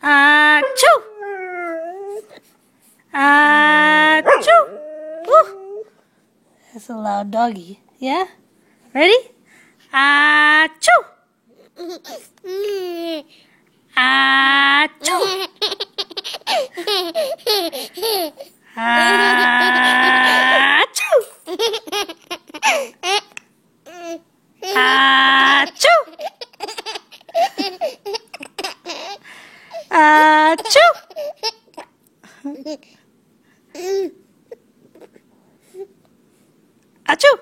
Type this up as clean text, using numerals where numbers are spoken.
Achoo! Achoo! Woo. That's a loud doggy. Yeah? Ready? Achoo! Achoo! Achoo! Achoo! Achoo! Achoo!